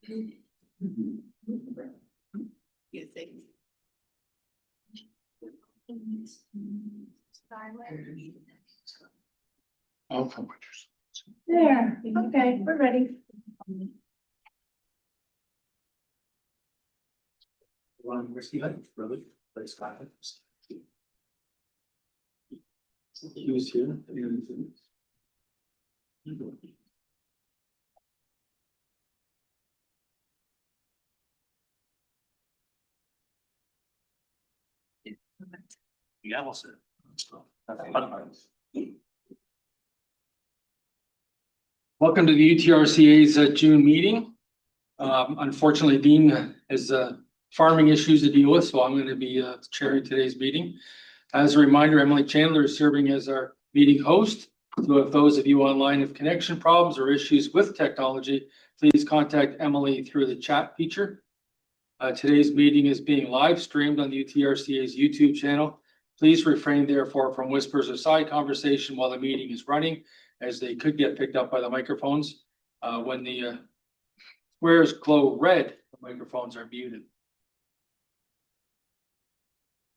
You think? Oh, from pictures. There, okay, we're ready. He was here. Yeah, we'll see. Welcome to the UTRCA's June meeting. Unfortunately, Dean has farming issues to deal with, so I'm going to be chairing today's meeting. As a reminder, Emily Chandler is serving as our meeting host. So if those of you online have connection problems or issues with technology, please contact Emily through the chat feature. Today's meeting is being live streamed on the UTRCA's YouTube channel. Please refrain therefore from whispers or side conversation while the meeting is running, as they could get picked up by the microphones. When the squares glow red, the microphones are muted.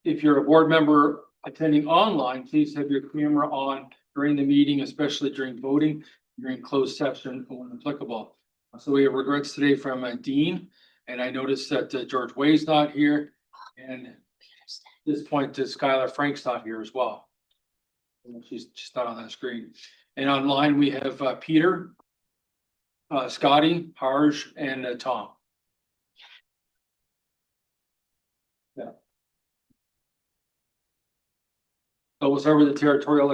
If you're a board member attending online, please have your camera on during the meeting, especially during voting, during closed session when applicable. So we have regrets today from Dean, and I noticed that George Way's not here, and at this point, Skylar Frank's not here as well. She's not on that screen. And online, we have Peter, Scotty, Harj, and Tom. Yeah. So we'll start with the territorial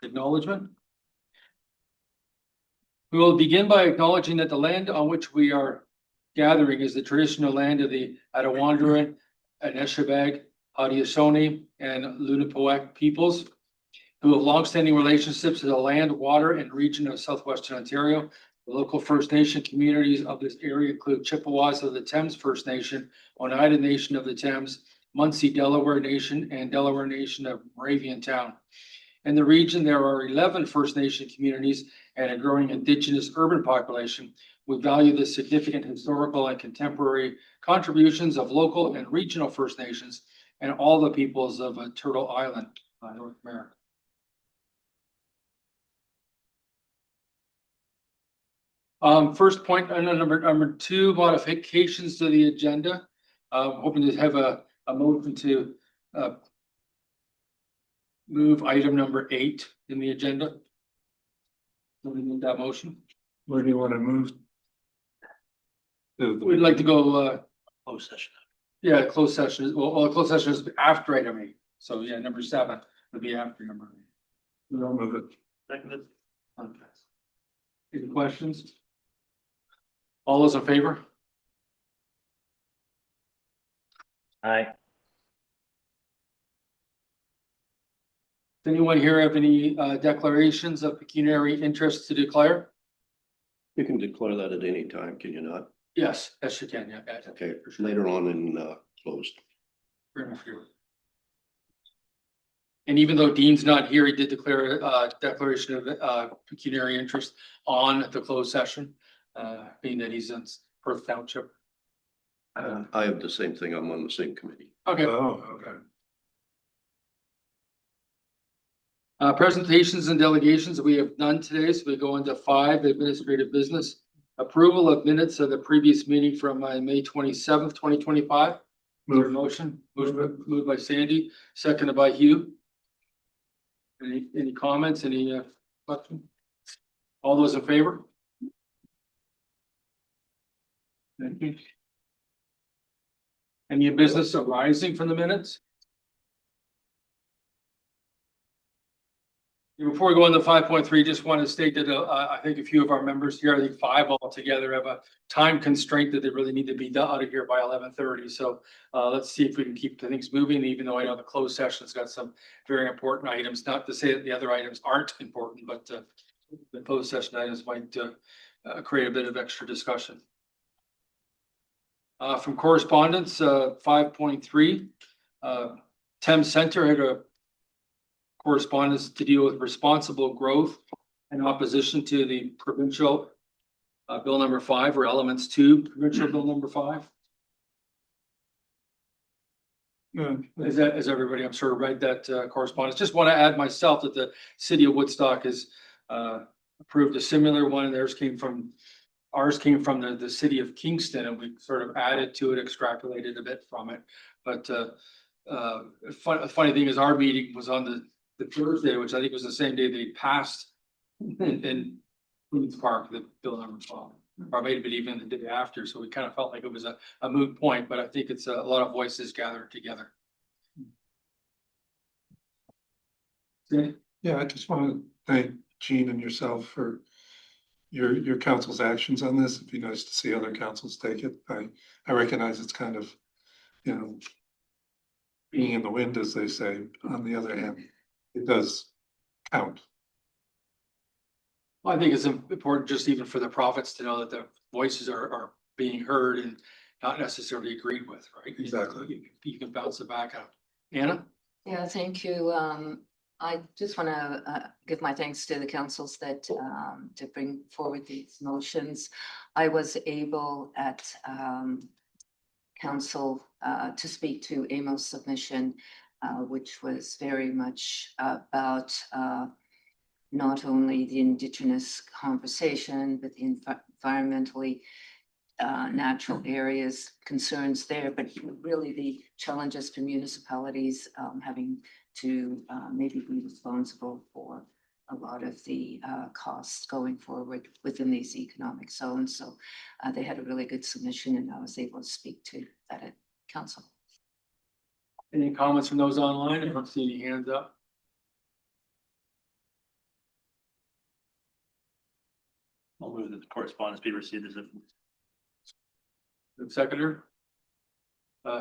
acknowledgement. We will begin by acknowledging that the land on which we are gathering is the traditional land of the Attawandaron, Anishinaabe, Haudenosaunee, and Lunapoek peoples, who have longstanding relationships to the land, water, and region of southwestern Ontario. The local First Nation communities of this area include Chippewas of the Thames First Nation, Oneida Nation of the Thames, Munsee Delaware Nation, and Delaware Nation of Moravian Town. In the region, there are 11 First Nation communities and a growing Indigenous urban population. We value the significant historical and contemporary contributions of local and regional First Nations and all the peoples of Turtle Island, North America. First point, number two, modifications to the agenda. Hoping to have a motion to move item number 8 in the agenda. Somebody need that motion? Where do you want to move? We'd like to go Closed session. yeah, closed session is well, closed session is after item 8. So yeah, number 7 would be after number 8. I'll move it. Seconded. Okay. Any questions? All those in favor? Aye. Does anyone here have any declarations of pecuniary interest to declare? You can declare that at any time, can you not? Yes, yes, you can. Yeah, Okay, for sure. later on in closed. Fair enough here. And even though Dean's not here, he did declare a declaration of pecuniary interest on the closed session, being that he's in Perth Township. I have the same thing. I'm on the same committee. Okay. Oh, okay. Presentations and delegations, we have none today, so we go into 5 administrative business. Approval of minutes of the previous meeting from May 27th, 2025. Motion moved by Sandy, seconded by Hugh. Any comments, any questions? All those in favor? Thank you. Any business arising from the minutes? Before we go into 5.3, just want to state that I think a few of our members here, I think 5 altogether, have a time constraint that they really need to be out of here by 11:30. So let's see if we can keep things moving, even though I know the closed session's got some very important items. Not to say that the other items aren't important, but the closed session items might create a bit of extra discussion. From correspondence, 5.3, Thames Center had a correspondence to deal with responsible growth and opposition to the provincial Bill number 5 or elements 2, provincial bill number 5. Is everybody, I'm sure, read that correspondence? Just want to add myself that the city of Woodstock has approved a similar one. Ours came from the city of Kingston, and we sort of added to it, extrapolated a bit from it. But funny thing is, our meeting was on the Thursday, which I think was the same day they passed in Queens Park, the bill number 12. Or maybe even the day after, so we kind of felt like it was a moot point, but I think it's a lot of voices gathered together. Okay. Yeah, I just want to thank Gene and yourself for your council's actions on this. It'd be nice to see other councils take it. I recognize it's kind of, being in the wind, as they say. On the other hand, it does count. Well, I think it's important just even for the prophets to know that the voices are being heard and not necessarily agreed with, right? Exactly. You can bounce it back out. Anna? Yeah, thank you. I just want to give my thanks to the councils that to bring forward these motions. I was able at council to speak to Amos' submission, which was very much about not only the Indigenous conversation, but the environmentally natural areas concerns there, but really the challenges for municipalities having to maybe be responsible for a lot of the costs going forward within these economic zones. So they had a really good submission, and I was able to speak to that at council. Any comments from those online? I don't see any hands up. I'll move that the correspondence be received as a. The seconder?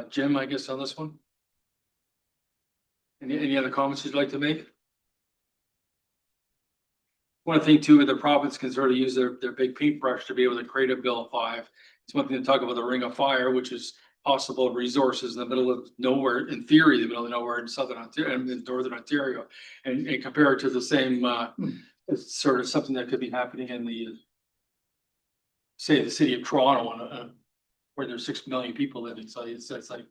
Jim, I guess on this one? Any other comments you'd like to make? One thing too, the province can sort of use their big paintbrush to be able to create a bill 5. It's one thing to talk about the ring of fire, which is possible resources in the middle of nowhere, in theory, the middle of nowhere in southern Ontario and in northern Ontario, and compare it to the same it's sort of something that could be happening in the say the city of Toronto where there's 6 million people living. So it's like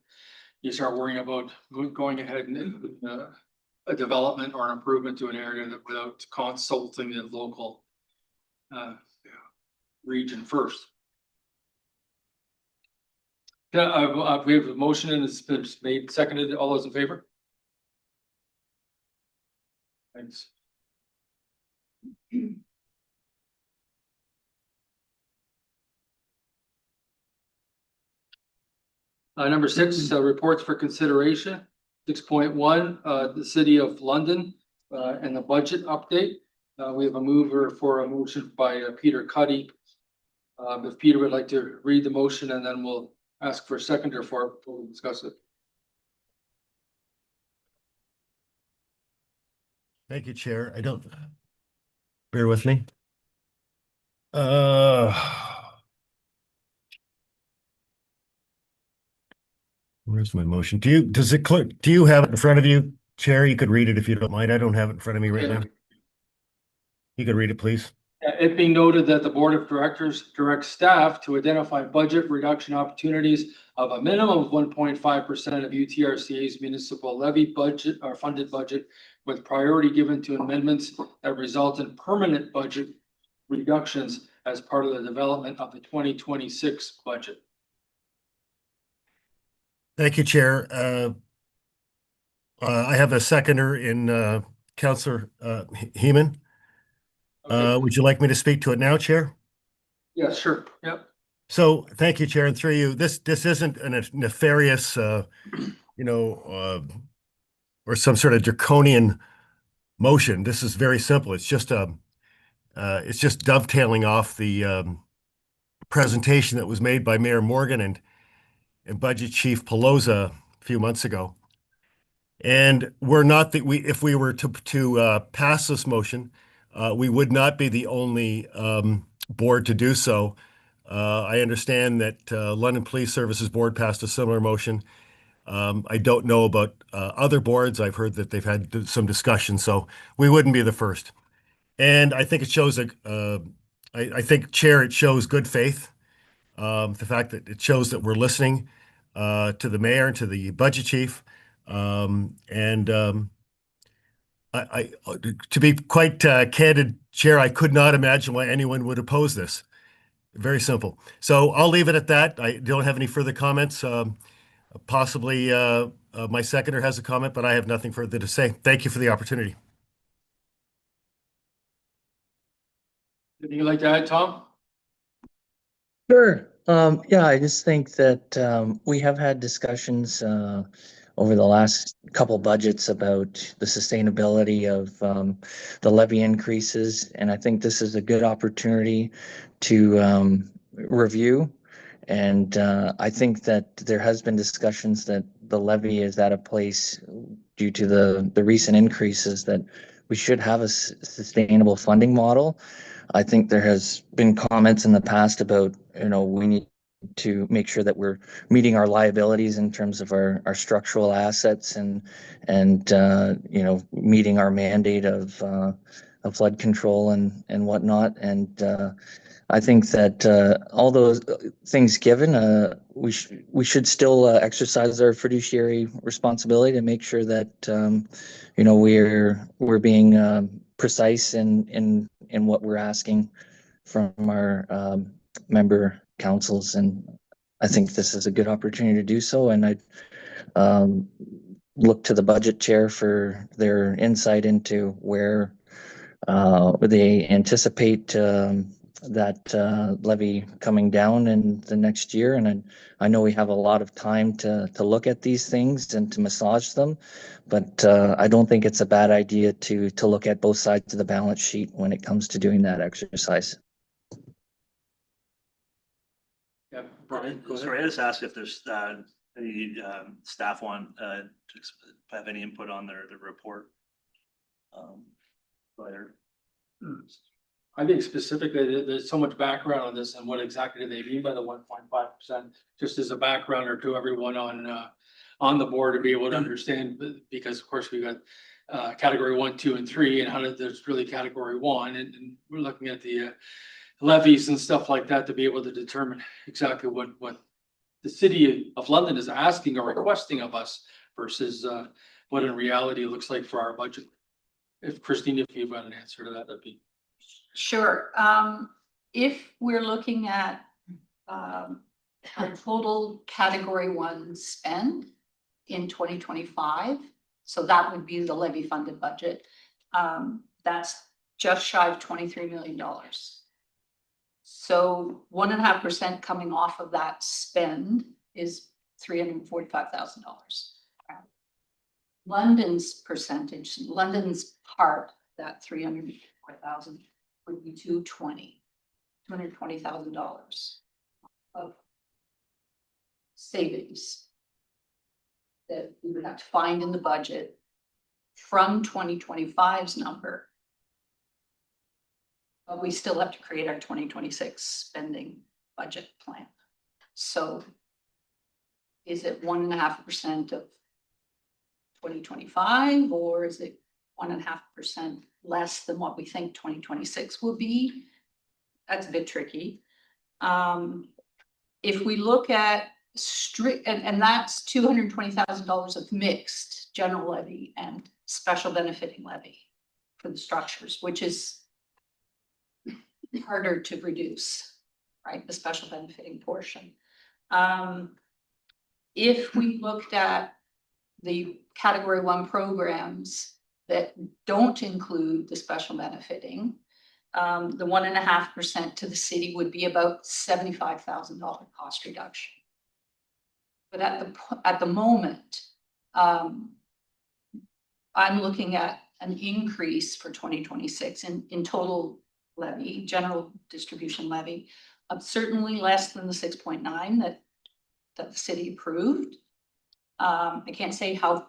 you start worrying about going ahead and a development or an improvement to an area that without consulting the local region first. Yeah, we have a motion and it's been made, seconded. All those in favor? Thanks. Number 6, reports for consideration. 6.1, the City of London and the budget update. We have a mover for a motion by Peter Cuddy. If Peter would like to read the motion, and then we'll ask for a seconder for it before we discuss it. Thank you, Chair. Bear with me. Where's my motion? Do you have it in front of you, Chair? You could read it if you don't mind. I don't have it in front of me right now. You could read it, please. It being noted that the Board of Directors directs staff to identify budget reduction opportunities of a minimum of 1.5% of UTRCA's municipal levy budget or funded budget, with priority given to amendments that result in permanent budget reductions as part of the development of the 2026 budget. Thank you, Chair. I have a seconder in Councillor Heeman. Okay. Would you like me to speak to it now, Chair? Yeah, sure. Yep. So thank you, Chair, and through you. This isn't a nefarious, or some sort of draconian motion. This is very simple. It's just dovetailing off the presentation that was made by Mayor Morgan and Budget Chief Pelosa a few months ago. And if we were to pass this motion, we would not be the only board to do so. I understand that London Police Services Board passed a similar motion. I don't know about other boards. I've heard that they've had some discussion, so we wouldn't be the first. And I think it shows a I think, Chair, it shows good faith. The fact that it shows that we're listening to the mayor and to the budget chief. To be quite candid, Chair, I could not imagine why anyone would oppose this. Very simple. So I'll leave it at that. I don't have any further comments. Possibly my seconder has a comment, but I have nothing further to say. Thank you for the opportunity. Anything you'd like to add, Tom? Sure. Yeah, I just think that we have had discussions over the last couple budgets about the sustainability of the levy increases, and I think this is a good opportunity to review. And I think that there has been discussions that the levy is at a place due to the recent increases that we should have a sustainable funding model. I think there has been comments in the past about, we need to make sure that we're meeting our liabilities in terms of our structural assets and meeting our mandate of flood control and whatnot. And I think that all those things given, we should still exercise our fiduciary responsibility to make sure that we're being precise in what we're asking from our member councils, and I think this is a good opportunity to do so. And I look to the budget chair for their insight into where they anticipate that levy coming down in the next year. And I know we have a lot of time to look at these things and to massage them, but I don't think it's a bad idea to look at both sides of the balance sheet when it comes to doing that exercise. Yeah, Brian, go ahead. Sorry, I just asked if there's any staff want to have any input on their report. Later. I think specifically there's so much background on this and what exactly do they mean by the 1.5%, just as a backgrounder to everyone on the board to be able to understand, because of course we got category 1, 2, and 3, and there's really category 1, and we're looking at the levies and stuff like that to be able to determine exactly what the city of London is asking or requesting of us versus what in reality it looks like for our budget. If Christine, if you've got an answer to that, that'd be. Sure. If we're looking at our total category 1 spend in 2025, so that would be the levy funded budget, that's just shy of $23 million. So 1.5% coming off of that spend is $345,000. London's percentage, London's part, that 304,000 would be $220,000 of savings that we would have to find in the budget from 2025's number. But we still have to create our 2026 spending budget plan. So is it 1.5% of 2025, or is it 1.5% less than what we think 2026 will be? That's a bit tricky. If we look at strict, and that's $220,000 of mixed general levy and special benefiting levy for the structures, which is harder to reduce, right? The special benefiting portion. If we looked at the category 1 programs that don't include the special benefiting, the 1.5% to the city would be about $75,000 cost reduction. But at the moment, I'm looking at an increase for 2026 in total levy, general distribution levy, of certainly less than the 6.9 that the city approved. I can't say how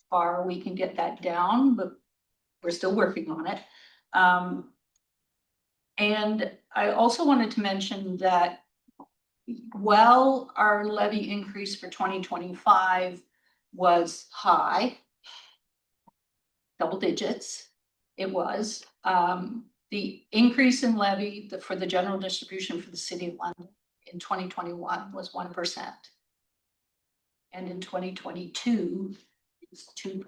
far we can get that down, but we're still working on it. And I also wanted to mention that while our levy increase for 2025 was high, double digits, it was, The increase in levy for the general distribution for the city of London in 2021 was 1%. And in 2022, it was 2%. In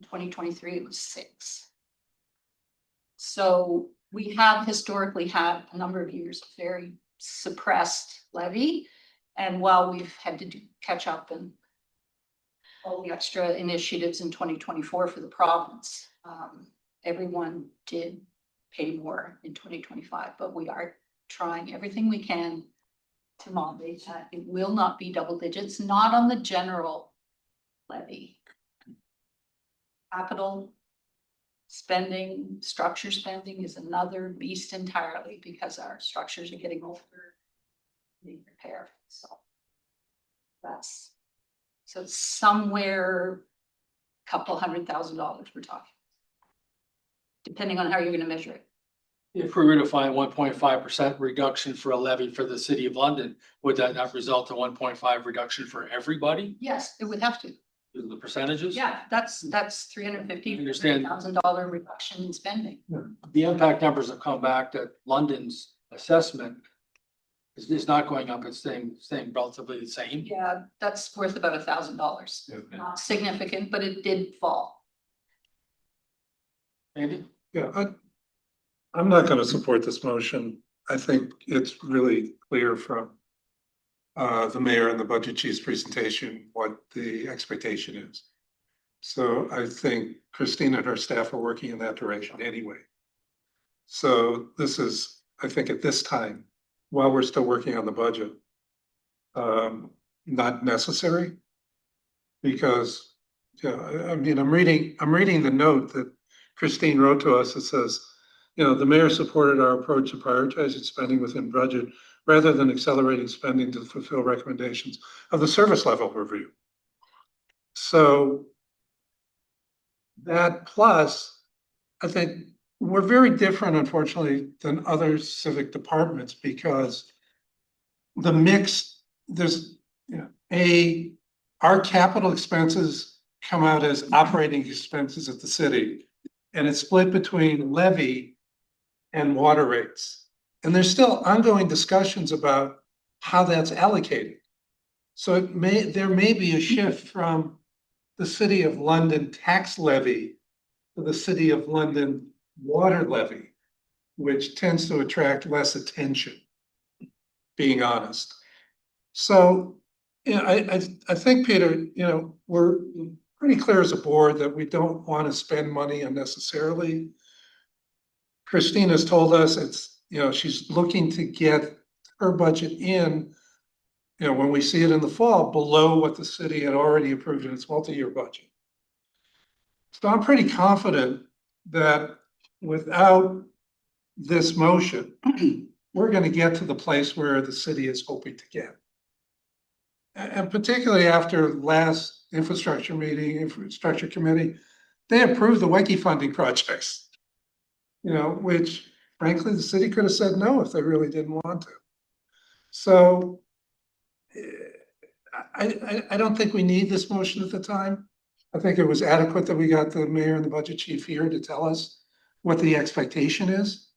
2023, it was 6%. So we have historically had a number of years of very suppressed levy. And while we've had to catch up and all the extra initiatives in 2024 for the province, everyone did pay more in 2025, but we are trying everything we can to moderate that. It will not be double digits, not on the general levy. Capital spending, structure spending is another beast entirely because our structures are getting older, need repair, so it's somewhere couple $100,000 we're talking, depending on how you're gonna measure it. If we were to find 1.5% reduction for a levy for the city of London, would that not result in 1.5 reduction for everybody? Yes, it would have to. The percentages? Yeah, that's Understand. $350,000 reduction in spending. The impact numbers have come back that London's assessment is not going up, it's staying relatively the same. Yeah, that's worth about $1,000. Yeah. Not significant, but it did fall. Andy? Yeah, I'm not gonna support this motion. I think it's really clear from the mayor and the budget chief's presentation what the expectation is. So I think Christine and her staff are working in that direction anyway. So this is, I think at this time, while we're still working on the budget, not necessary. Because, yeah, I mean, I'm reading the note that Christine wrote to us. It says, you know, the mayor supported our approach to prioritizing spending within budget rather than accelerating spending to fulfill recommendations of the service level review. So that plus, I think we're very different, unfortunately, than other civic departments because the mix, there's, you know, our capital expenses come out as operating expenses at the city, and it's split between levy and water rates. And there's still ongoing discussions about how that's allocated. So there may be a shift from the City of London tax levy to the City of London water levy, which tends to attract less attention, being honest. So, you know, I think, Peter, you know, we're pretty clear as a board that we don't want to spend money unnecessarily. Christine has told us it's, you know, she's looking to get her budget in, you know, when we see it in the fall, below what the city had already approved in its multi-year budget. So I'm pretty confident that without this motion, we're going to get to the place where the city is hoping to get. And particularly after last infrastructure committee, they approved the WECI funding projects, you know, which frankly, the city could have said no if they really didn't want to. So I don't think we need this motion at the time. I think it was adequate that we got the mayor and the budget chief here to tell us what the expectation is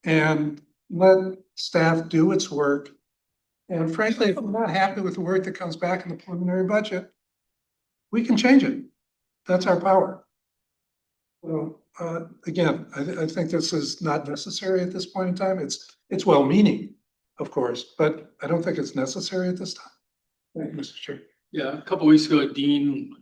and let staff do its work. And frankly, if we're not happy with the work that comes back in the preliminary budget, we can change it. That's our power. Well, again, I think this is not necessary at this point in time. It's well-meaning, of course, but I don't think it's necessary at this time. Thank you, Mr. Chair. Yeah, a couple of weeks ago,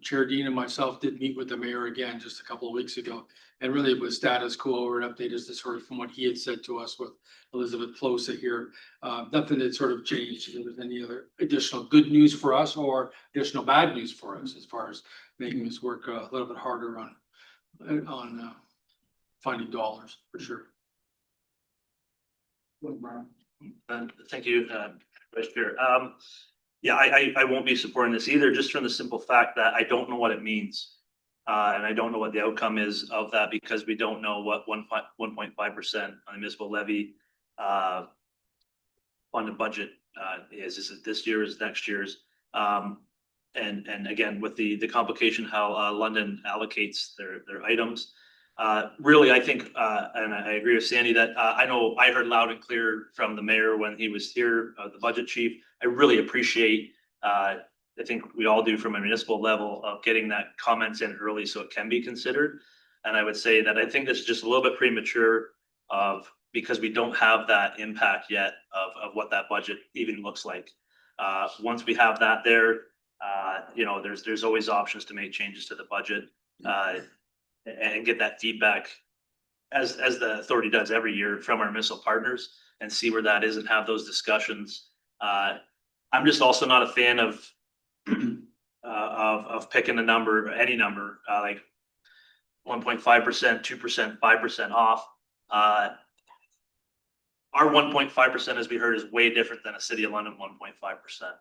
Chair Dean and myself did meet with the mayor again just a couple of weeks ago. And really it was status quo or an update as to sort of from what he had said to us with Elizabeth Plosa here. Nothing that sort of changed. If there was any other additional good news for us or additional bad news for us as far as making this work a little bit harder on finding dollars for sure. Thank you, Vice Chair. Yeah, I won't be supporting this either, just from the simple fact that I don't know what it means. And I don't know what the outcome is of that because we don't know what 1.5% on the municipal levy on the budget is. Is it this year? Is it next year's? And again, with the complication how London allocates their items, Really, I think, and I agree with Sandy that, I know I heard loud and clear from the mayor when he was here, the budget chief. I really appreciate, I think we all do from a municipal level of getting that comments in early so it can be considered. And I would say that I think this is just a little bit premature because we don't have that impact yet of what that budget even looks like. Once we have that there, there's always options to make changes to the budget. And get that feedback as the authority does every year from our municipal partners and see where that is and have those discussions. I'm just also not a fan of picking a number, any number, like 1.5%, 2%, 5% off. Our 1.5%, as we heard, is way different than a City of London 1.5%.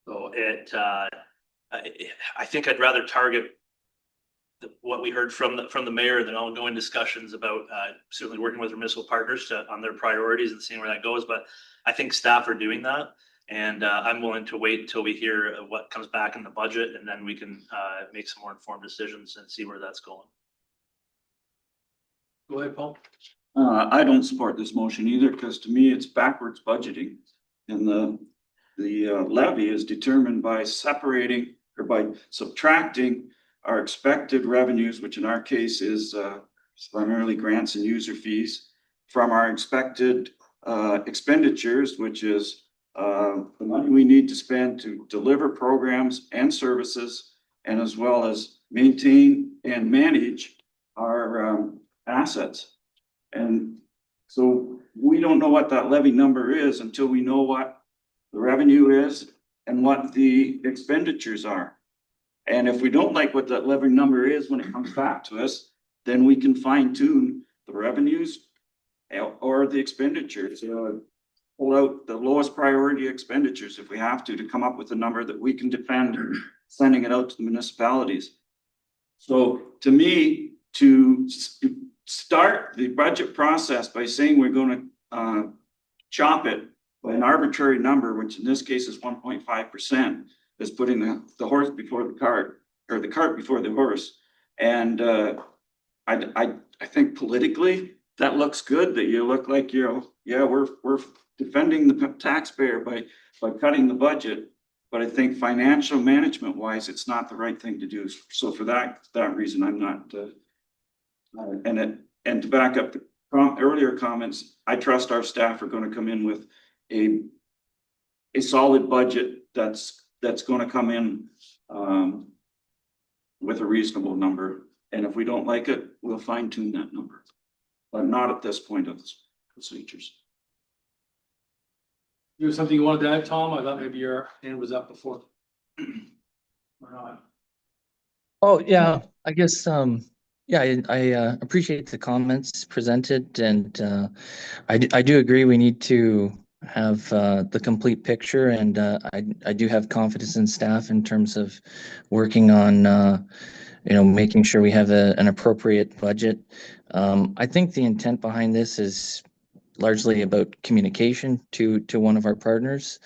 So I think I'd rather target what we heard from the mayor and the ongoing discussions about certainly working with our municipal partners on their priorities and seeing where that goes. But I think staff are doing that, and I'm willing to wait until we hear what comes back in the budget, and then we can make some more informed decisions and see where that's going. Go ahead, Paul. I don't support this motion either, because to me, it's backwards budgeting. And the levy is determined by separating or by subtracting our expected revenues, which in our case is primarily grants and user fees, from our expected expenditures, which is the money we need to spend to deliver programs and services, and as well as maintain and manage our assets. And so we don't know what that levy number is until we know what the revenue is and what the expenditures are. And if we don't like what that levy number is when it comes back to us, then we can fine tune the revenues or the expenditures. Pull out the lowest priority expenditures if we have to come up with a number that we can defend, sending it out to the municipalities. So to me, to start the budget process by saying we're going to chop it by an arbitrary number, which in this case is 1.5%, is putting the horse before the cart, or the cart before the horse. And I think politically that looks good, that you look like we're defending the taxpayer by cutting the budget. But I think financial management wise, it's not the right thing to do. So for that reason, I'm not. And to back up the earlier comments, I trust our staff are going to come in with a solid budget that's going to come in with a reasonable number. And if we don't like it, we'll fine tune that number, but not at this point of the procedures. You have something you wanted to add, Tom? I thought maybe your hand was up before. Or not. Oh, yeah, I guess, yeah, I appreciate the comments presented, and I do agree we need to have the complete picture, and I do have confidence in staff in terms of working on making sure we have an appropriate budget. I think the intent behind this is largely about communication to one of our partners,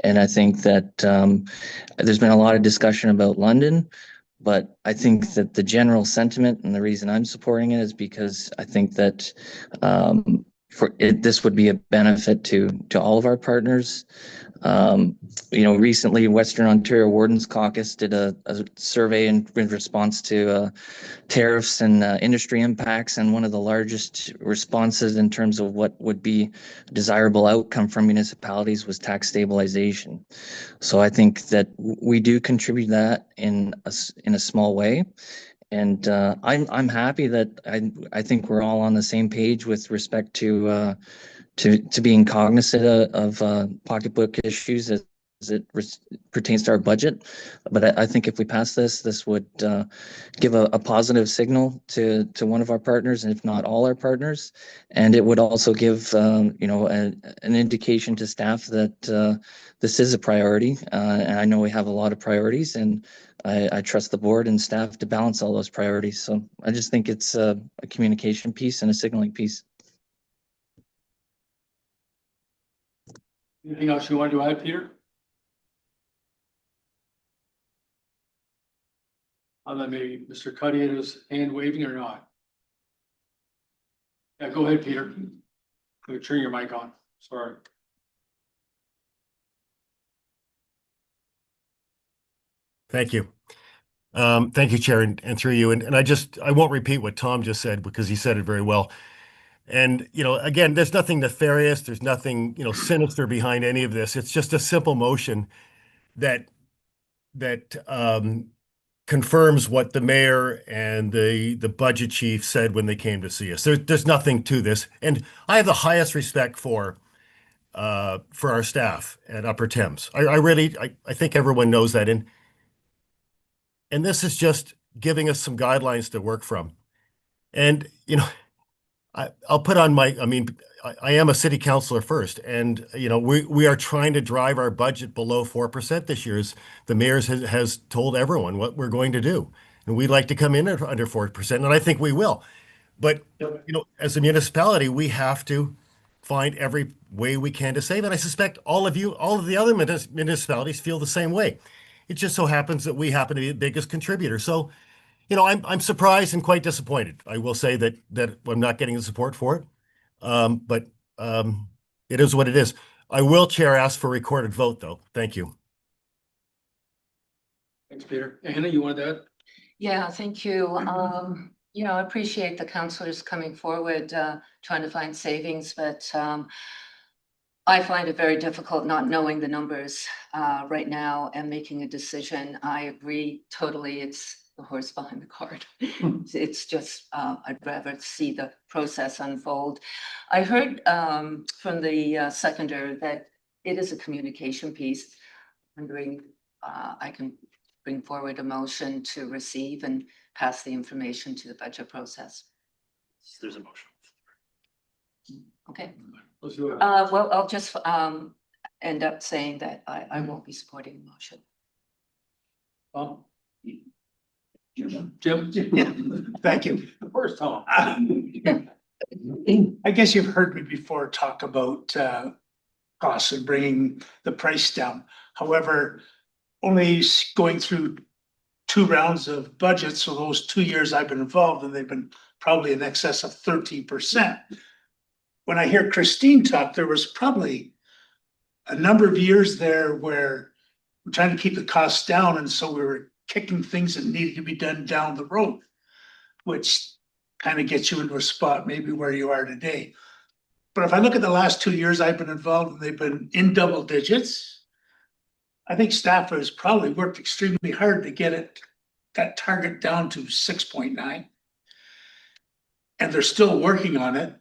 and I think that there's been a lot of discussion about London. But I think that the general sentiment, and the reason I'm supporting it, is because I think that this would be a benefit to all of our partners. Recently, Western Ontario Wardens Caucus did a survey in response to tariffs and industry impacts, and one of the largest responses in terms of what would be a desirable outcome from municipalities was tax stabilization. So I think that we do contribute that in a small way. And I'm happy that I think we're all on the same page with respect to being cognizant of pocketbook issues as it pertains to our budget. But I think if we pass this would give a positive signal to one of our partners, and if not all our partners. And it would also give an indication to staff that this is a priority. And I know we have a lot of priorities, and I trust the board and staff to balance all those priorities. So I just think it's a communication piece and a signaling piece. Anything else you wanted to add, Peter? Maybe Mr. Cuddy had his hand waving or not? Yeah, go ahead, Peter. Turn your mic on, sorry. Thank you. Thank you, Chair, and through you. And I won't repeat what Tom just said because he said it very well. And, again, there's nothing nefarious. There's nothing, sinister behind any of this. It's just a simple motion that confirms what the mayor and the budget chief said when they came to see us. There's nothing to this. And I have the highest respect for our staff at Upper Thames. I think everyone knows that. And this is just giving us some guidelines to work from. And, I'll put on I am a city councilor first, and, we are trying to drive our budget below 4% this year. As the mayor has told everyone what we're going to do. And we'd like to come in at under 4%, and I think we will. But, as a municipality, we have to find every way we can to save. And I suspect all of the other municipalities feel the same way. It just so happens that we happen to be the biggest contributor. So, I'm surprised and quite disappointed. I will say that I'm not getting the support for it. But it is what it is. I will, Chair, ask for recorded vote, though. Thank you. Thanks, Peter. Hannah, you wanted that? Yeah, thank you. I appreciate the councillors coming forward, trying to find savings, but I find it very difficult not knowing the numbers right now and making a decision. I agree totally. It's the horse behind the cart. It's just, I'd rather see the process unfold. I heard from the seconder that it is a communication piece. Wondering, I can bring forward a motion to receive and pass the information to the budget process. There's a motion. Okay. Let's do it. Well, I'll just end up saying that I won't be supporting the motion. Jim? Thank you. First, Tom. I guess you've heard me before talk about costs and bringing the price down. However, only going through 2 rounds of budgets, so those 2 years I've been involved, and they've been probably in excess of 13%. When I hear Christine talk, there was probably a number of years there where we're trying to keep the costs down, and so we were kicking things that needed to be done down the road, which kind of gets you into a spot maybe where you are today. But if I look at the last 2 years I've been involved, and they've been in double digits, I think staff has probably worked extremely hard to get that target down to 6.9. And they're still working on it.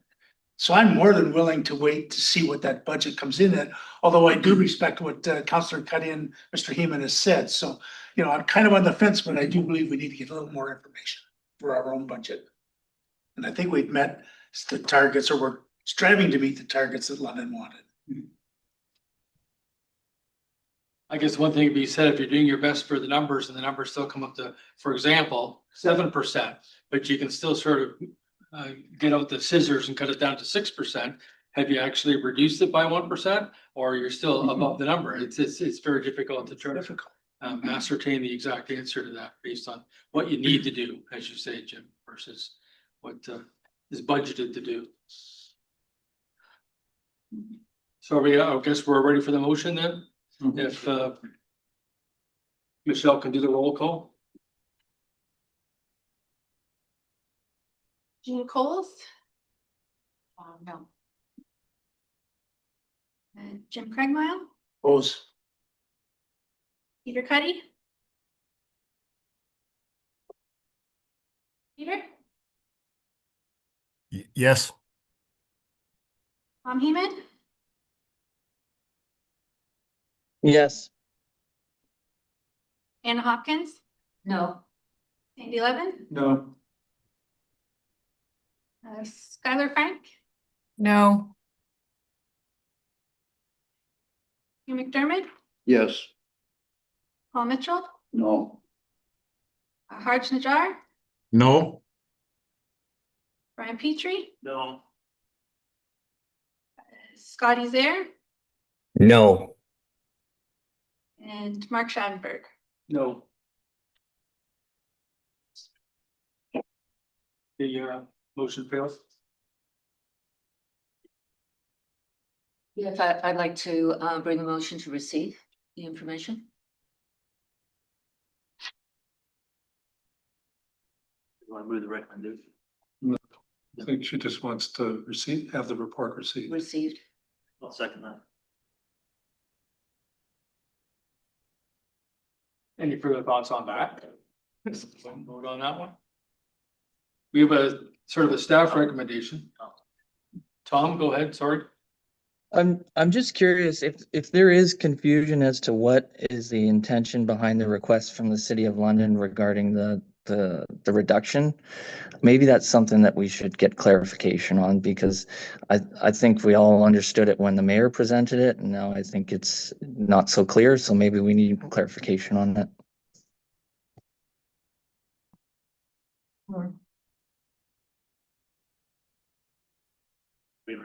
So I'm more than willing to wait to see what that budget comes in at, although I do respect what Councillor Cuddy and Mr. Heeman has said. So, I'm kind of on the fence, but I do believe we need to get a little more information for our own budget. And I think we've met the targets, or we're striving to meet the targets that London wanted. I guess one thing to be said, if you're doing your best for the numbers and the numbers still come up to, for example, 7%, but you can still sort of get out the scissors and cut it down to 6%. Have you actually reduced it by 1%, or you're still above the number? It's very difficult to try to ascertain the exact answer to that based on what you need to do, as you say, Jim, versus what is budgeted to do. So I guess we're ready for the motion then. If Michelle can do the roll call. Jean Coles? No. Jim Craigmile? Opposed. Peter Cuddy? Peter? Yes. Tom Heeman? Yes. Anna Hopkins? No. Sandy Levin? No. Skylar Frank? No. Hugh McDermott? Yes. Paul Mitchell? No. Harj Najjar? No. Brian Petrie? No. Scotty Zaire? No. And Mark Schadenberg. No. The motion fails. Yes, I'd like to bring a motion to receive the information. You want to move the recommendation? I think she just wants to have the report received. Received. I'll second that. Any further thoughts on that? Vote on that one. We have a sort of a staff recommendation. Tom, go ahead, sorry. I'm just curious if there is confusion as to what is the intention behind the request from the City of London regarding the reduction. Maybe that's something that we should get clarification on, because I think we all understood it when the mayor presented it, and now I think it's not so clear, so maybe we need clarification on that.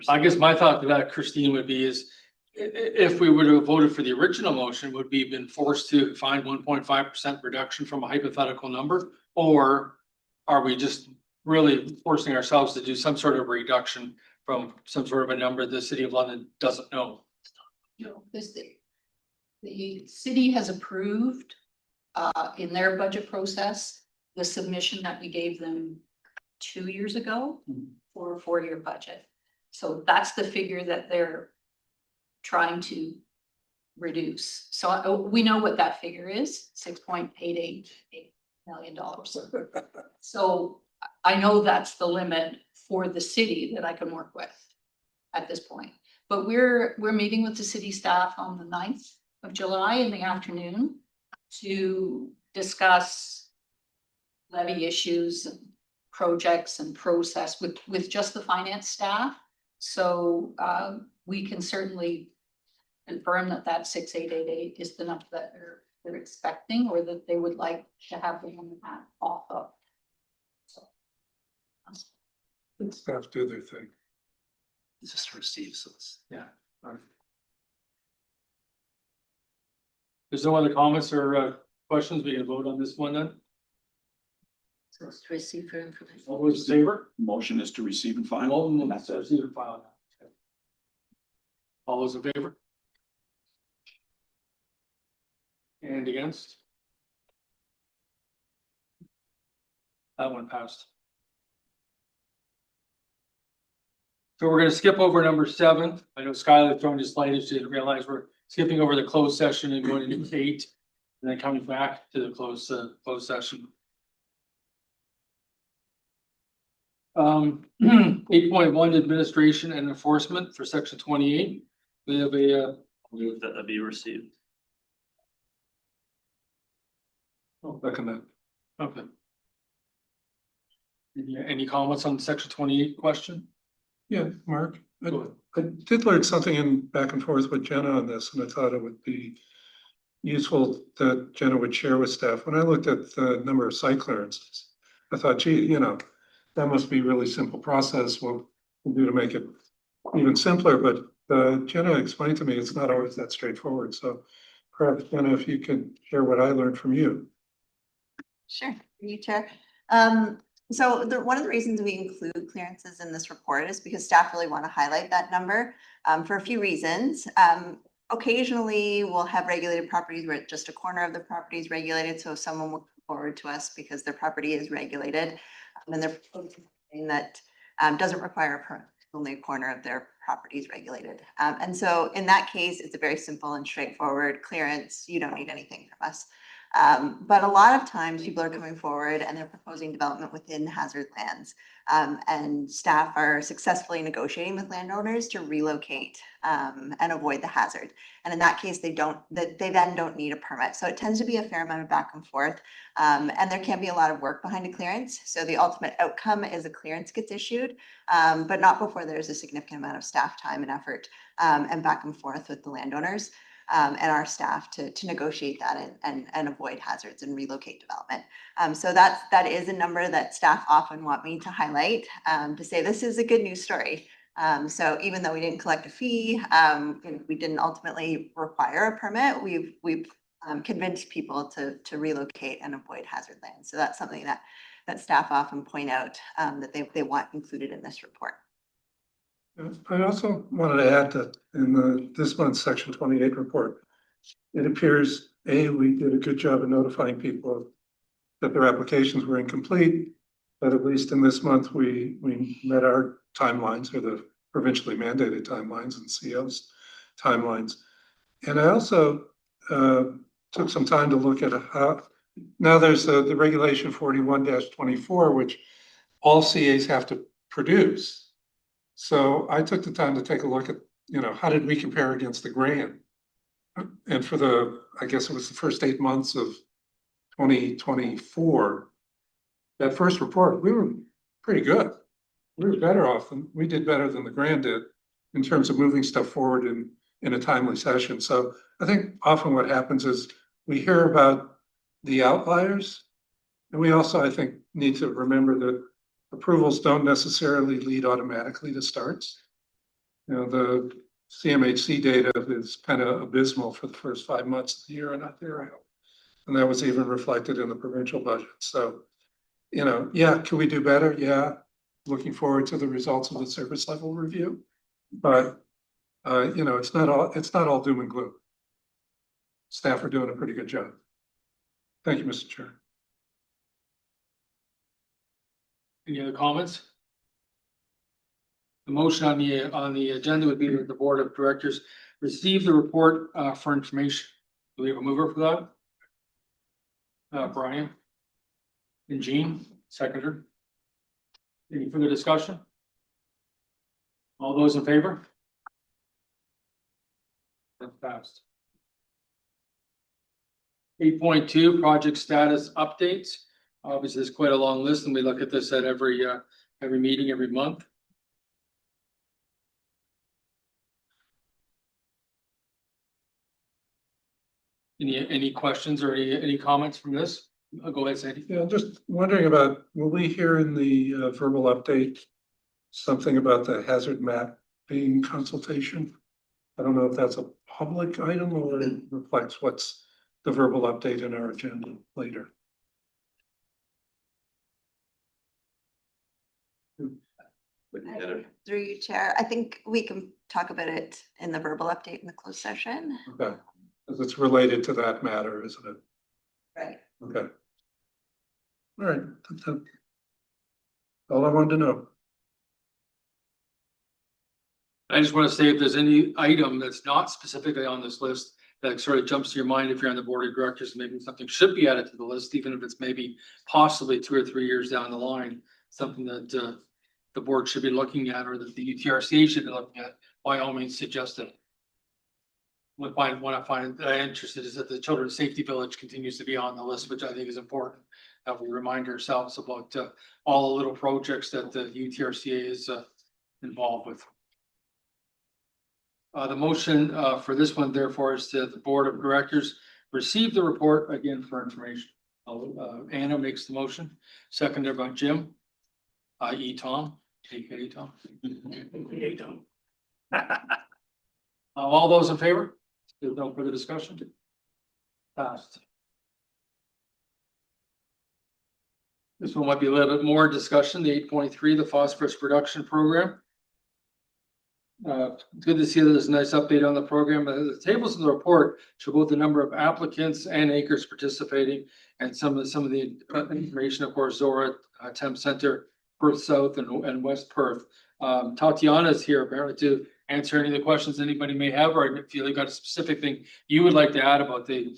I guess my thought to that, Christine, would be is if we would have voted for the original motion, would we have been forced to find 1.5% reduction from a hypothetical number? Or are we just really forcing ourselves to do some sort of reduction from some sort of a number the City of London doesn't know? No, the city has approved in their budget process, the submission that we gave them 2 years ago for a 4-year budget. So that's the figure that they're trying to reduce. So we know what that figure is, $6.888 million. So I know that's the limit for the city that I can work with at this point. But we're meeting with the city staff on the 9th of July in the afternoon to discuss levy issues and projects and process with just the finance staff. So we can certainly confirm that that 6,888 is the number that they're expecting, or that they would like to have the one off of. So. Let staff do their thing. It's just to receive, so it's. Yeah. There's no other comments or questions. We can vote on this one then. So it's to receive for information. All those in favor? Motion is to receive and file. All of them, that's receive and file. All those in favor? And against? That one passed. So we're gonna skip over number 7. I know Skylar throwing his slide, she didn't realize we're skipping over the closed session and going into 8, and then coming back to the closed session. 8.1 administration and enforcement for section 28. We have a Move that be received. Second that. okay. Any comments on section 28 question? Yeah, Mark, Go ahead. I did learn something in back and forth with Jenna on this, and I thought it would be useful that Jenna would share with staff. When I looked at the number of site clearances, I thought, gee, that must be a really simple process. We'll do to make it even simpler, but Jenna explained to me it's not always that straightforward. So perhaps, Jenna, if you could share what I learned from you. Sure, you Chair. So one of the reasons we include clearances in this report is because staff really want to highlight that number for a few reasons. Occasionally, we'll have regulated properties where just a corner of the property is regulated. So if someone will come forward to us because their property is regulated, and they're proposing something that doesn't require a permit, only a corner of their property is regulated. And so in that case, it's a very simple and straightforward clearance. You don't need anything from us. But a lot of times people are coming forward and they're proposing development within hazard lands. And staff are successfully negotiating with landowners to relocate and avoid the hazard. And in that case, they then don't need a permit. So it tends to be a fair amount of back and forth. And there can be a lot of work behind a clearance. So the ultimate outcome is a clearance gets issued, but not before there's a significant amount of staff time and effort and back and forth with the landowners. And our staff to negotiate that and avoid hazards and relocate development. So that is a number that staff often want me to highlight to say this is a good news story. So even though we didn't collect a fee, we didn't ultimately require a permit, we've convinced people to relocate and avoid hazard lands. So that's something that staff often point out that they want included in this report. I also wanted to add that in this month's section 28 report, it appears, we did a good job of notifying people that their applications were incomplete. But at least in this month, we met our timelines, or the provincially mandated timelines and CO's timelines. And I also took some time to look at how, now there's the regulation 41-24, which all CAs have to produce. So I took the time to take a look at, how did we compare against the grant? And for I guess it was the first 8 months of 2024, that first report, we were pretty good. We were better off we did better than the grant did in terms of moving stuff forward in a timely session. So I think often what happens is we hear about the outliers. And we also, I think, need to remember that approvals don't necessarily lead automatically to starts. The CMHC data is kind of abysmal for the first 5 months of the year in Ontario. And that was even reflected in the provincial budget. So, yeah, can we do better? Yeah. Looking forward to the results of the service level review. But, it's not all doom and gloom. Staff are doing a pretty good job. Thank you, Mr. Chair. Any other comments? The motion on the agenda would be that the board of directors receive the report for information. Do we have a mover for that? Brian and Jean, seconder. Any further discussion? All those in favor? That's passed. 8.2 project status updates. Obviously, there's quite a long list, and we look at this at every meeting, every month. Any questions or any comments from this? I'll go ahead, Sandy. Yeah, just wondering about, will we hear in the verbal update something about the hazard map being consultation? I don't know if that's a public item or it reflects what's the verbal update in our agenda later. Through you, Chair, I think we can talk about it in the verbal update in the closed session. Okay, because it's related to that matter, isn't it? Right. Okay. All right, that's all I wanted to know. I just want to say if there's any item that's not specifically on this list that sort of jumps to your mind, if you're on the board of directors, maybe something should be added to the list, even if it's maybe possibly 2 or 3 years down the line, something that the board should be looking at, or that the UTRCA should be looking at, by all means suggest it. What I find interested is that the Children's Safety Village continues to be on the list, which I think is important. That we remind ourselves about all the little projects that the UTRCA is involved with. The motion for this one, therefore, is that the board of directors receive the report again for information. Anna makes the motion, seconded by Jim, i.e. Tom. AKA Tom. AKA Tom. All those in favor? There's no further discussion. Passed. This one might be a little bit more discussion. The 8.3, the phosphorus reduction program. Good to see that there's a nice update on the program. The tables in the report show both the number of applicants and acres participating, and some of the information, of course, Zora, Temp Center, Perth South, and West Perth. Tatiana is here apparently to answer any of the questions anybody may have, or if you got a specific thing you would like to add about the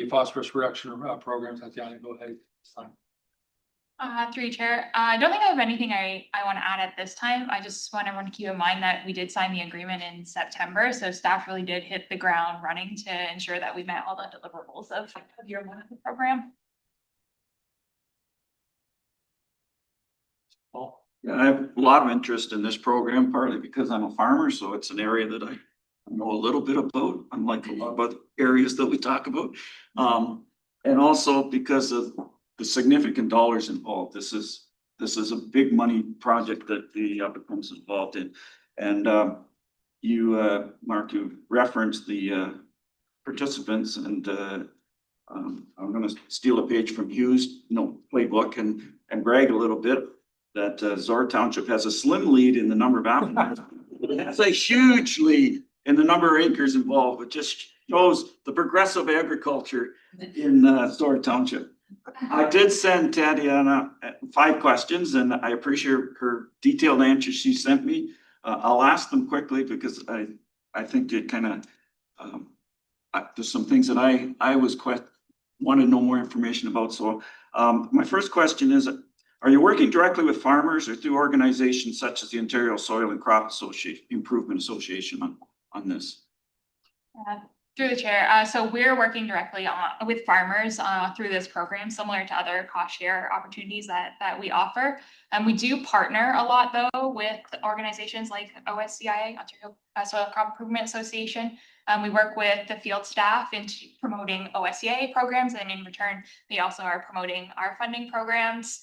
phosphorus reduction program. Tatiana, go ahead. Through you, Chair. I don't think I have anything I want to add at this time. I just want everyone to keep in mind that we did sign the agreement in September, so staff really did hit the ground running to ensure that we met all the deliverables of year one of the program. Yeah, I have a lot of interest in this program, partly because I'm a farmer, so it's an area that I know a little bit about, unlike a lot of other areas that we talk about. And also because of the significant dollars involved. This is a big money project that the applicant's involved in. And you, Mark, you referenced the participants, and I'm going to steal a page from Hughes' playbook and brag a little bit that Zora Township has a slim lead in the number of applicants. That's a huge lead in the number of acres involved. It just shows the progressive agriculture in Stewart Township. I did send Tatiana 5 questions, and I appreciate her detailed answers she sent me. I'll ask them quickly because I think it kind of there's some things that I want to know more information about. So my first question is, are you working directly with farmers or through organizations such as the Ontario Soil and Crop Association Improvement Association on this? Through the chair, so we're working directly with farmers through this program, similar to other cost share opportunities that we offer. And we do partner a lot though with organizations like OSCIA, Ontario Soil Crop Improvement Association. We work with the field staff in promoting OSCIA programs, and in return, they also are promoting our funding programs.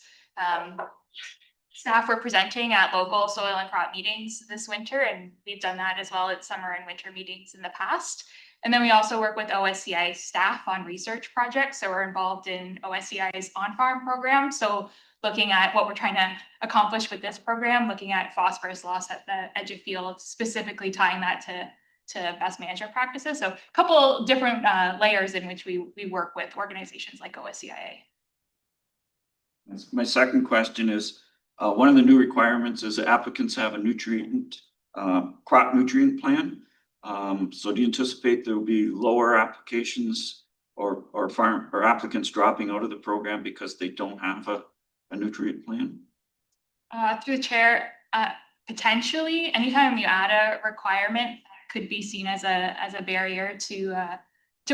Staff were presenting at local soil and crop meetings this winter, and we've done that as well at summer and winter meetings in the past. And then we also work with OSCI staff on research projects. So we're involved in OSCI's on-farm program. So looking at what we're trying to accomplish with this program, looking at phosphorus loss at the edge of field, specifically tying that to best management practices. So a couple different layers in which we work with organizations like OSCIA. My second question is, one of the new requirements is that applicants have a nutrient, crop nutrient plan. So do you anticipate there will be lower applications or applicants dropping out of the program because they don't have a nutrient plan? Through the chair, potentially, anytime you add a requirement, could be seen as a barrier to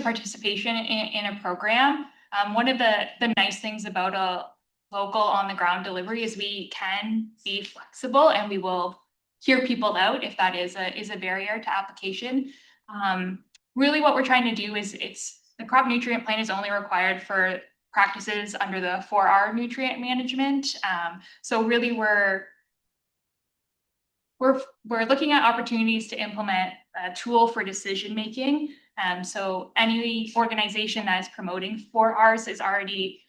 participation in a program. One of the nice things about a local on the ground delivery is we can be flexible, and we will hear people out if that is a barrier to application. Really what we're trying to do is the crop nutrient plan is only required for practices under the 4R nutrient management. So really we're looking at opportunities to implement a tool for decision making. So any organization that is promoting 4Rs is already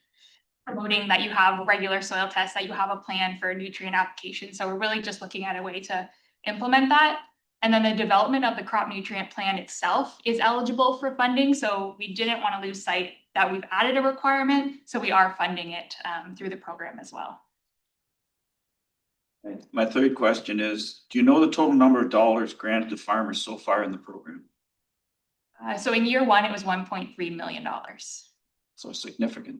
promoting that you have regular soil tests, that you have a plan for nutrient application. So we're really just looking at a way to implement that. And then the development of the crop nutrient plan itself is eligible for funding. So we didn't want to lose sight that we've added a requirement. So we are funding it through the program as well. My third question is, do you know the total number of dollars granted to farmers so far in the program? So in year 1, it was $1.3 million. So significant.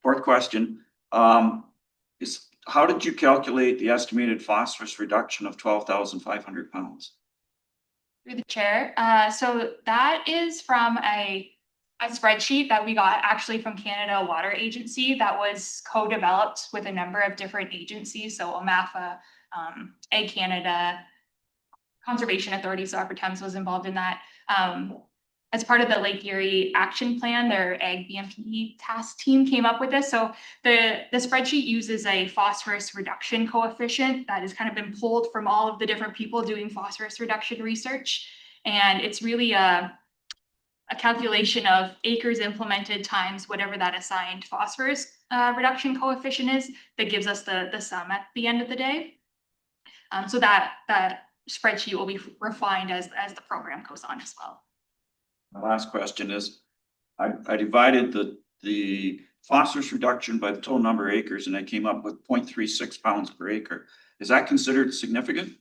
Fourth question, is how did you calculate the estimated phosphorus reduction of 12,500 pounds? Through the chair. So that is from a spreadsheet that we got actually from Canada Water Agency that was co-developed with a number of different agencies. So OMAFA, Ag Canada, Conservation Authority, so Upper Thames was involved in that. As part of the Lake Erie Action Plan, their Ag BMP task team came up with this. So the spreadsheet uses a phosphorus reduction coefficient that has kind of been pulled from all of the different people doing phosphorus reduction research. And it's really a calculation of acres implemented times whatever that assigned phosphorus reduction coefficient is that gives us the sum at the end of the day. So that spreadsheet will be refined as the program goes on as well. My last question is, I divided the phosphorus reduction by the total number of acres, and I came up with 0.36 pounds per acre. Is that considered significant?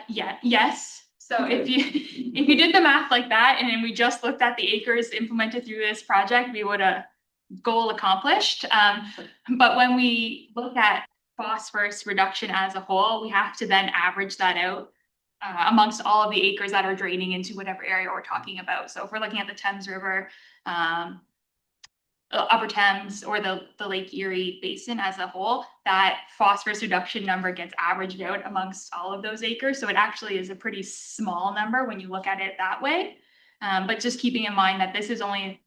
Yes. So if you did the math like that, and then we just looked at the acres implemented through this project, we would have goal accomplished. But when we look at phosphorus reduction as a whole, we have to then average that out amongst all of the acres that are draining into whatever area we're talking about. So if we're looking at the Thames River, Upper Thames, or the Lake Erie Basin as a whole, that phosphorus reduction number gets averaged out amongst all of those acres. So it actually is a pretty small number when you look at it that way. But just keeping in mind that that's only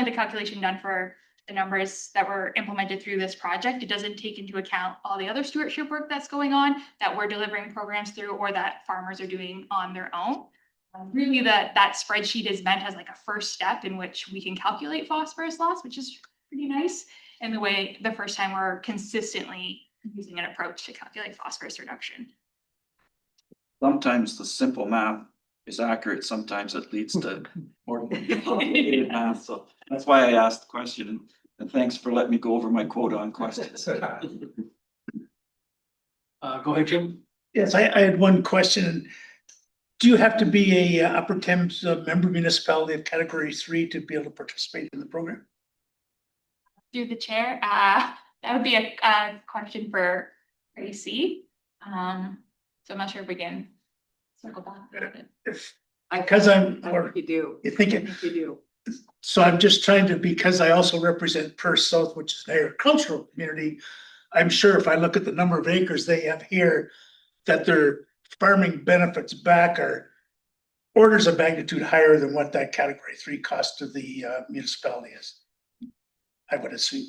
the calculation done for the numbers that were implemented through this project. It doesn't take into account all the other stewardship work that's going on that we're delivering programs through or that farmers are doing on their own. Really that spreadsheet is meant as like a first step in which we can calculate phosphorus loss, which is pretty nice. And the first time we're consistently using an approach to calculate phosphorus reduction. Sometimes the simple math is accurate, sometimes it leads to more complicated math, so that's why I asked the question. And thanks for letting me go over my quota on questions. Go ahead, Jim. Yes, I had one question. Do you have to be a Upper Thames member municipality of category 3 to be able to participate in the program? Through the chair, that would be a question for Tracy. So I'm not sure if we can circle back. Because I'm, or You do. you think it, You do. so I'm just trying to, because I also represent Perth South, which is an agricultural community. I'm sure if I look at the number of acres they have here, that their farming benefits back are orders of magnitude higher than what that category 3 cost to the municipality is. I would assume.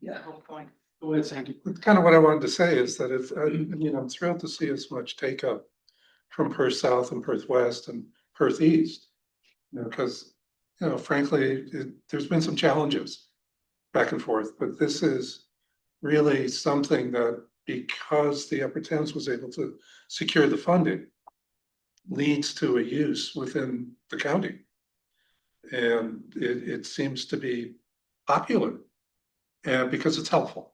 Yeah, whole point. Go ahead, Sandy. Kind of what I wanted to say is that it's, I'm thrilled to see as much take up from Perth South and Perth West and Perth East. Because, frankly, there's been some challenges back and forth, but this is really something that, because the Upper Thames was able to secure the funding, leads to a use within the county. And it seems to be popular, and because it's helpful.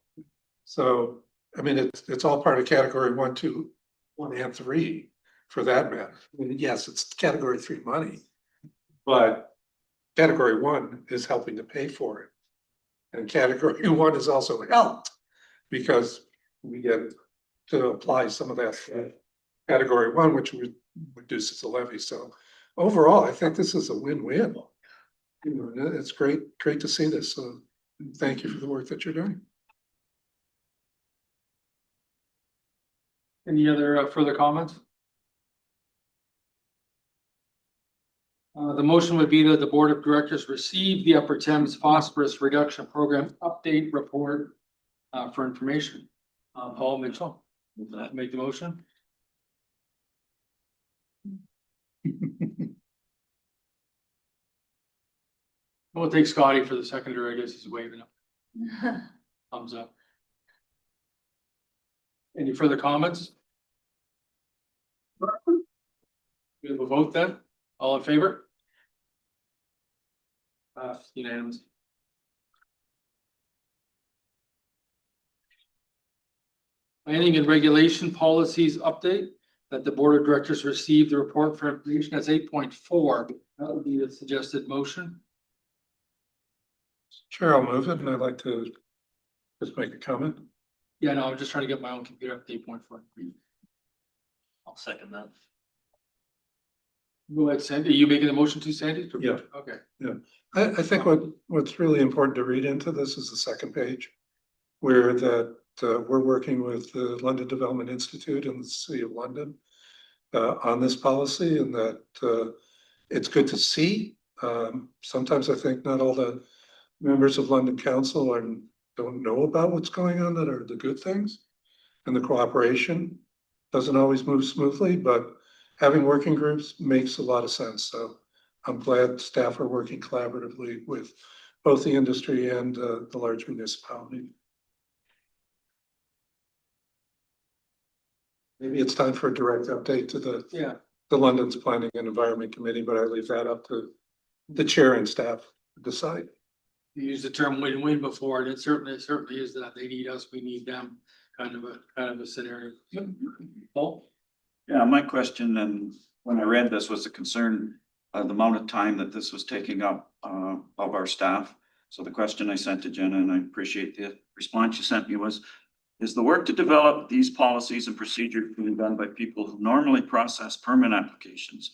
So, I mean, it's all part of category 1, 2, 1 and 3 for that matter. I mean, yes, it's category 3 money, but category 1 is helping to pay for it. And category 1 is also helped because we get to apply some of that category 1, which reduces the levy. So overall, I think this is a win-win. It's great to see this. So thank you for the work that you're doing. Any other further comments? The motion would be that the Board of Directors receive the Upper Thames Phosphorus Reduction Program Update Report for information. Paul Mitchell, make the motion. We'll take Scotty for the secondary. I guess he's waving up. Thumbs up. Any further comments? We have a vote then. All in favor? Unanimous. Planning and regulation policies update that the Board of Directors received the report for information as 8.4. That would be the suggested motion. Sure, I'll move it, and I'd like to just make a comment. Yeah, no, I'm just trying to get my own computer up to 8.4. I'll second that. Go ahead, Sandy. Are you making the motion too, Sandy? Yeah. Okay. I think what's really important to read into this is the second page, where we're working with the London Development Institute and the City of London on this policy, and that it's good to see. Sometimes I think not all the members of London Council don't know about what's going on that are the good things, and the cooperation doesn't always move smoothly, but having working groups makes a lot of sense. So I'm glad staff are working collaboratively with both the industry and the large municipality. Maybe it's time for a direct update to the London's Planning and Environment Committee, but I leave that up to the chair and staff to decide. You used the term win-win before, and it certainly is that. They need us, we need them, kind of a scenario. Paul? Yeah, my question, and when I read this, was the concern of the amount of time that this was taking up of our staff. So the question I sent to Jenna, and I appreciate the response you sent me, was, is the work to develop these policies and procedures being done by people who normally process permit applications?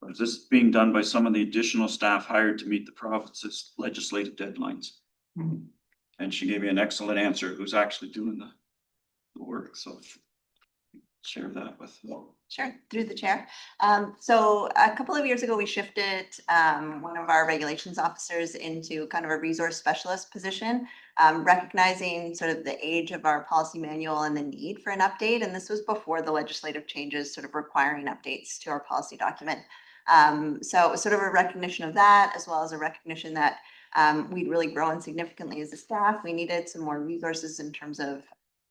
Or is this being done by some of the additional staff hired to meet the province's legislative deadlines? Mhm. And she gave me an excellent answer, who's actually doing the work, so share that with. Sure, through the chair. So a couple of years ago, we shifted one of our regulations officers into kind of a resource specialist position, recognizing sort of the age of our policy manual and the need for an update. And this was before the legislative changes sort of requiring updates to our policy document. So it was sort of a recognition of that, as well as a recognition that We'd really grown significantly as a staff. We needed some more resources in terms of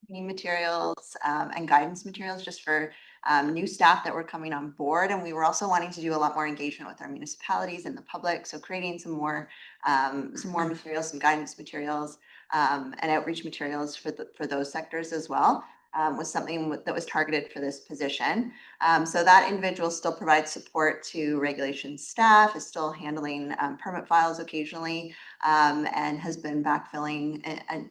training materials and guidance materials just for new staff that were coming on board. And we were also wanting to do a lot more engagement with our municipalities and the public. So creating some more materials, some guidance materials and outreach materials for those sectors as well. Was something that was targeted for this position. So that individual still provides support to regulation staff, is still handling permit files occasionally, and has been backfilling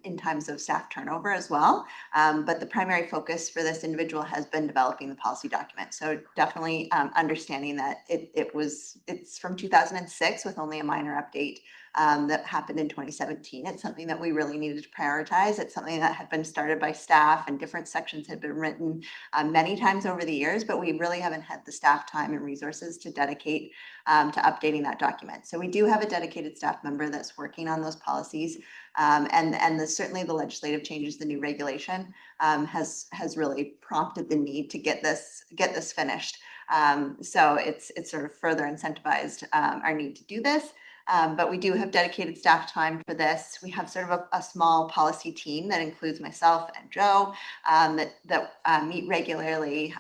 in times of staff turnover as well. But the primary focus for this individual has been developing the policy document. So definitely understanding that it's from 2006 with only a minor update that happened in 2017. It's something that we really needed to prioritize. It's something that had been started by staff and different sections had been written many times over the years, but we really haven't had the staff time and resources to dedicate to updating that document. So we do have a dedicated staff member that's working on those policies. Certainly the legislative changes, the new regulation has really prompted the need to get this finished. So it's sort of further incentivized our need to do this. But we do have dedicated staff time for this. We have sort of a small policy team that includes myself and Joe that meet regularly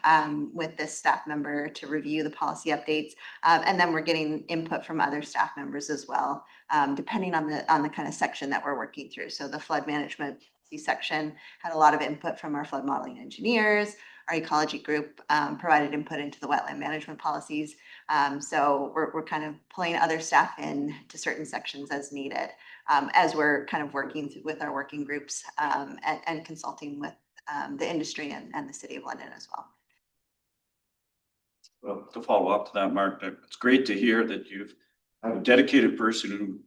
with this staff member to review the policy updates. And then we're getting input from other staff members as well, depending on the kind of section that we're working through. So the flood management section had a lot of input from our flood modeling engineers. Our ecology group provided input into the wetland management policies. So we're kind of pulling other staff in to certain sections as needed, as we're kind of working with our working groups and consulting with the industry and the City of London as well. Well, to follow up to that, Mark, it's great to hear that you've have a dedicated person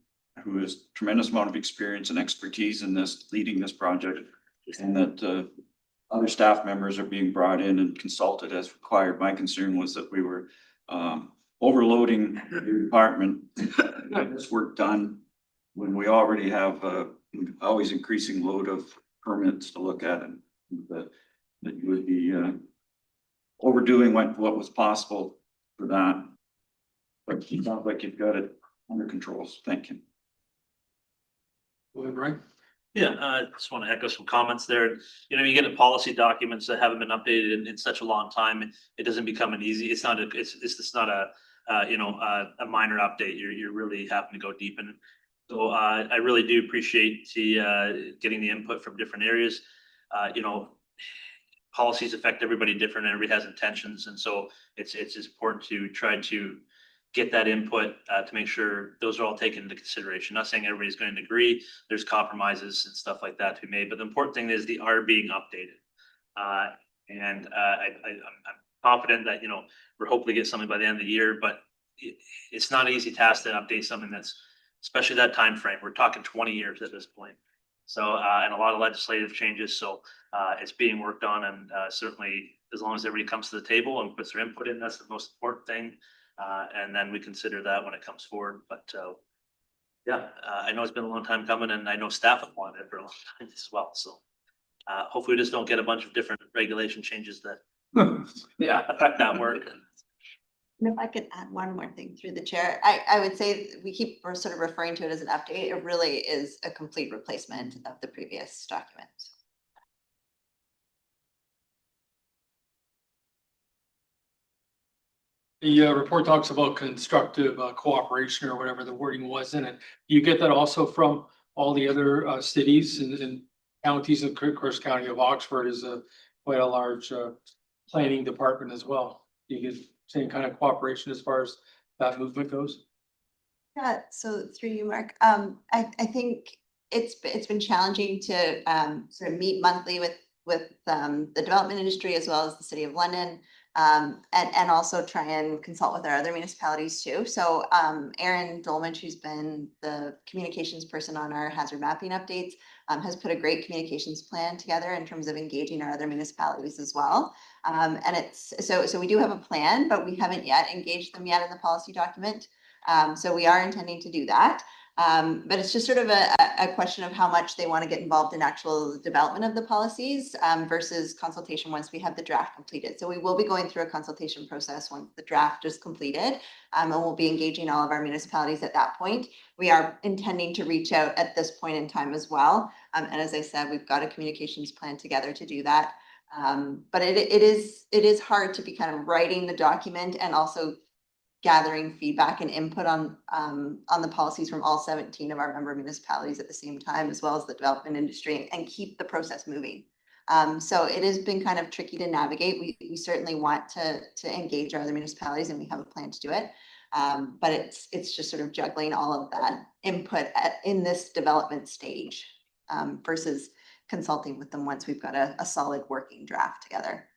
who has tremendous amount of experience and expertise in this, leading this project, and that other staff members are being brought in and consulted as required. My concern was that we were overloading the department, get this work done when we already have always increasing load of permits to look at, and that you would be overdoing what was possible for that. But it sounds like you've got it under control. So thank you. Go ahead, Brian. Yeah, I just want to echo some comments there. You know, you get policy documents that haven't been updated in such a long time. It doesn't become an easy. It's just not a minor update. You're really having to go deep in. So I really do appreciate getting the input from different areas. Policies affect everybody different, and everybody has intentions, and so it's important to try to get that input to make sure those are all taken into consideration. Not saying everybody's going to agree. There's compromises and stuff like that to be made, but the important thing is they are being updated. I'm confident that we're hopefully get something by the end of the year, but it's not an easy task to update something that's, especially that time frame. We're talking 20 years at this point. So and a lot of legislative changes. So it's being worked on, and certainly as long as everybody comes to the table and puts their input in, that's the most important thing. And then we consider that when it comes forward. But I know it's been a long time coming, and I know staff have wanted it for a long time as well. So hopefully we just don't get a bunch of different regulation changes that affect that work. And if I could add one more thing through the chair, I would say we're sort of referring to it as an update. It really is a complete replacement of the previous document. The report talks about constructive cooperation, or whatever the wording was in it. You get that also from all the other cities and counties. Of course, County of Oxford is quite a large planning department as well. You get same kind of cooperation as far as that movement goes. Yeah, so through you, Mark, I think it's been challenging to sort of meet monthly with the development industry as well as the City of London, and also try and consult with our other municipalities too. So Erin Dolmage, who's been the communications person on our hazard mapping updates, has put a great communications plan together in terms of engaging our other municipalities as well. And it's so we do have a plan, but we haven't yet engaged them yet in the policy document. So we are intending to do that. But it's just sort of a question of how much they want to get involved in actual development of the policies versus consultation once we have the draft completed. So we will be going through a consultation process once the draft is completed, and we'll be engaging all of our municipalities at that point. We are intending to reach out at this point in time as well. And as I said, we've got a communications plan together to do that. But it is hard to be kind of writing the document and also gathering feedback and input on the policies from all 17 of our member municipalities at the same time, as well as the development industry, and keep the process moving. So it has been kind of tricky to navigate. We certainly want to engage our other municipalities, and we have a plan to do it. But it's just sort of juggling all of that input in this development stage versus consulting with them once we've got a solid working draft together.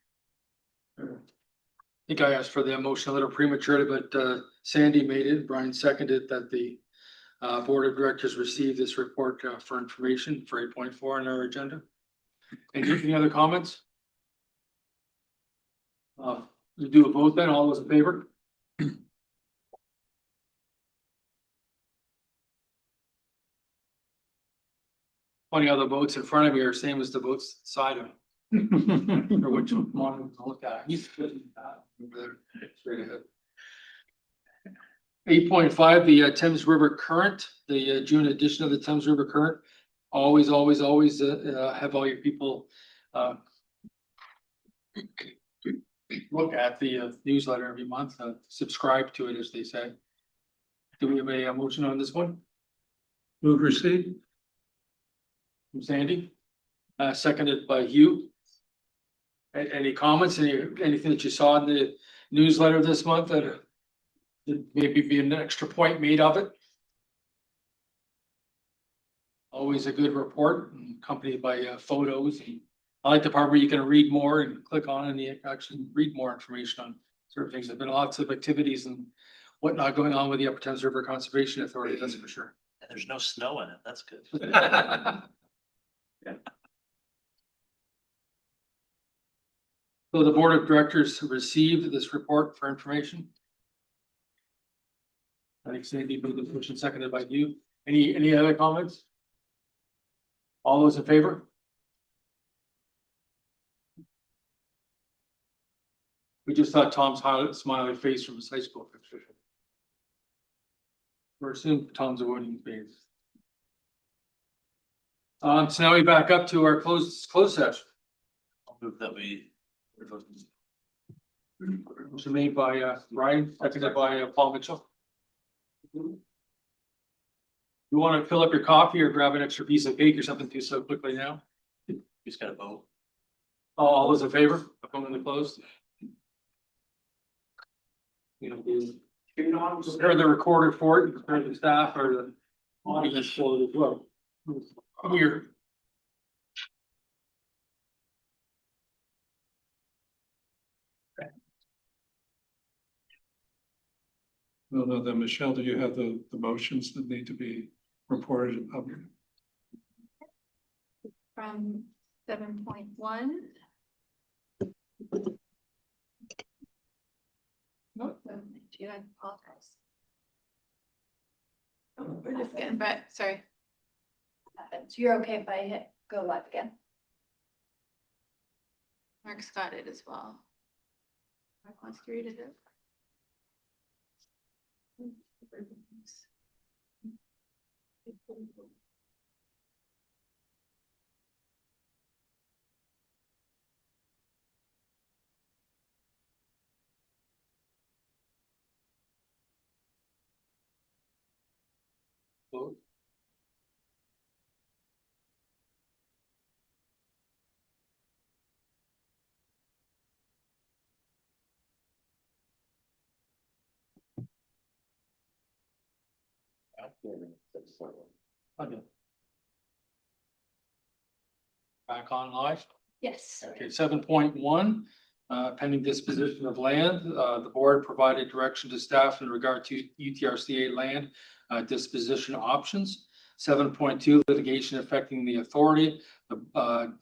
I think I asked for the motion a little prematurely, but Sandy made it, Brian seconded that the board of directors receive this report for information for 8.4 on our agenda. Any other comments? We do a vote then, all those in favor? Funny how the votes in front of me are same as the votes side of me. Or which one to look at. Straight ahead. 8.5, the Thames River Current, the June edition of the Thames River Current. Always have all your people look at the newsletter every month, subscribe to it, as they say. Do we have a motion on this one? Move receipt. From Sandy, seconded by Hugh. Any comments, anything that you saw in the newsletter this month that maybe be an extra point made of it? Always a good report, accompanied by photos. I like the part where you can read more and click on it and you actually read more information on certain things. There've been lots of activities and whatnot going on with the Upper Thames River Conservation Authority, that's for sure. There's no snow in it, that's good. Yeah. So the board of directors received this report for information. I think Sandy made the motion, seconded by you. Any other comments? All those in favor? We just saw Tom's smiley face from his high school picture. We're assuming Tom's a voting face. So now we back up to our closed session. I'll move that we. Motion made by Brian, seconded by Paul Mitchell. You want to fill up your coffee or grab an extra piece of cake or something too so quickly now? You just gotta vote. All those in favor of going to the closed? You know, prepare the recorder for it, prepare the staff or the audience for it as well. Here. No, then Michelle, do you have the motions that need to be reported in public? From 7.1. Nope, 7.2, I apologize. Oh, we're just getting back, sorry. So you're okay if I hit go live again? Mark's got it as well. Mark wants to read it. Vote. Okay. Back on live. Yes. Okay, 7.1, pending disposition of land. The board provided direction to staff in regard to UTRCA land disposition options. 7.2, litigation affecting the authority. The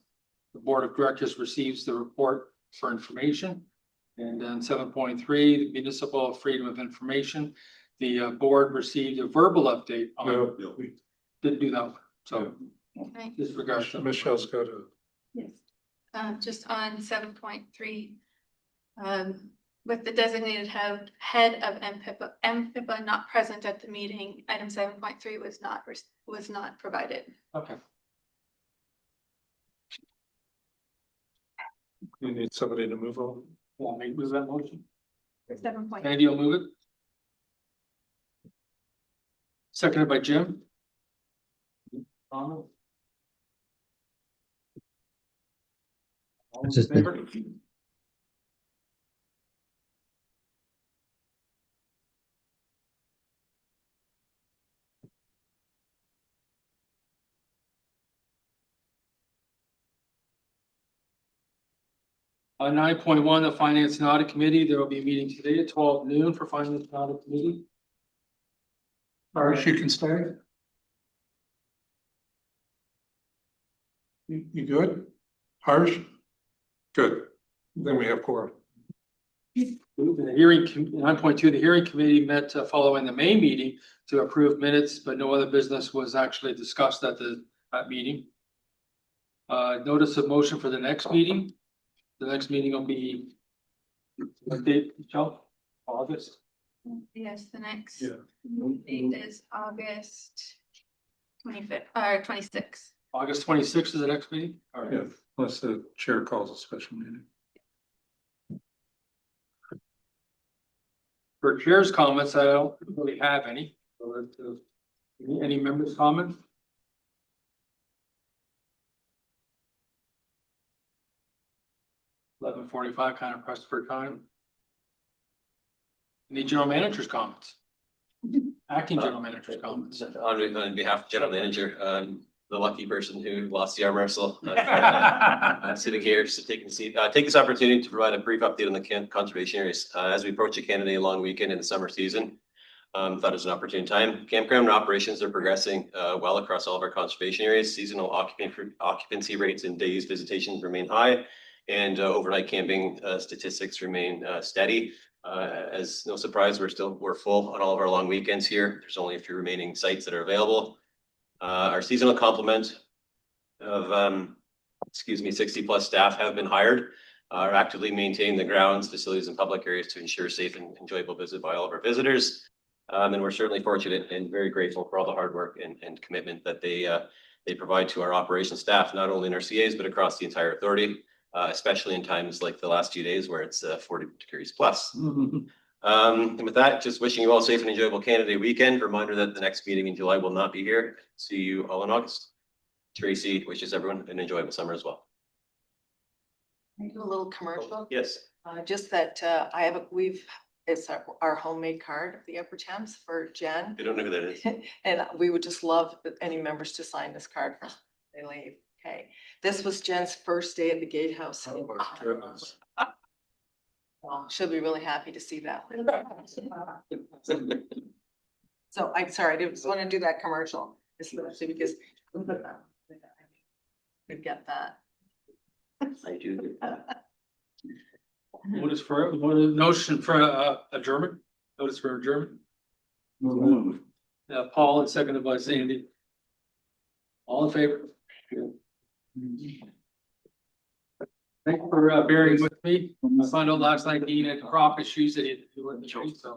board of directors receives the report for information. And then 7.3, municipal freedom of information. the board received a verbal update on, No, we- didn't do that one, so Okay. disregard. that. Michelle's got a. Yes. Just on 7.3. With the designated head of MPIPA not present at the meeting, item 7.3 was not provided. Okay, You need somebody to move on. want me to move that motion? 7.3. Andy will move it. Seconded by Jim. Donald? All in Just a- favor? On 9.1, the Finance and Audit Committee, there will be a meeting today at 12 noon for Finance and Audit Committee. Harsh, you can stay. You good? Harsh? Good. Then we have quorum. The hearing, 9.2, the hearing committee met following the May meeting to approve minutes, but no other business was actually discussed at that meeting. Notice of motion for the next meeting. The next meeting will be what date, Michelle? August. Yes, the next Yeah. date is August 25th or 26th. August 26th is the next meeting? All right. Yeah, unless the chair calls a special meeting. For chair's comments, I don't really have any. Any members' comments? (11:45) kind of pressed for time. Any general manager's comments? Acting general manager's comments. On behalf of general manager, the lucky person who lost the arm wrestle, sitting here, so taking a seat. Take this opportunity to provide a brief update on the conservation areas. As we approach a Canada long weekend in the summer season, thought it was an opportune time. Campground operations are progressing well across all of our conservation areas. Seasonal occupancy rates and days visitations remain high, and overnight camping statistics remain steady. As no surprise, we're full on all of our long weekends here. There's only a few remaining sites that are available. Our seasonal complement of 60+ staff have been hired, are actively maintaining the grounds, facilities, and public areas to ensure safe and enjoyable visit by all of our visitors. And we're certainly fortunate and very grateful for all the hard work and commitment that they provide to our operations staff, not only in our CAs, but across the entire authority. Especially in times like the last few days where it's 40 degrees plus. And with that, just wishing you all a safe and enjoyable Canada Day weekend. Reminder that the next meeting in July will not be here. See you all in August. Tracy wishes everyone an enjoyable summer as well. Can I do a little commercial? Yes. Just that it's our homemade card of the Upper Thames for Jen. I don't know who that is. And we would just love any members to sign this card before they leave. Okay, this was Jen's first day at the gatehouse. Oh my goodness. Well, she'll be really happy to see that. So I'm sorry, I just want to do that commercial, especially because we get that. I do. Notion for adjournment? Notice for adjournment? Paul and seconded by Sandy. All in favor? Thanks for bearing with me. I found out last night Dean had crop issues that he had to do in the tree, so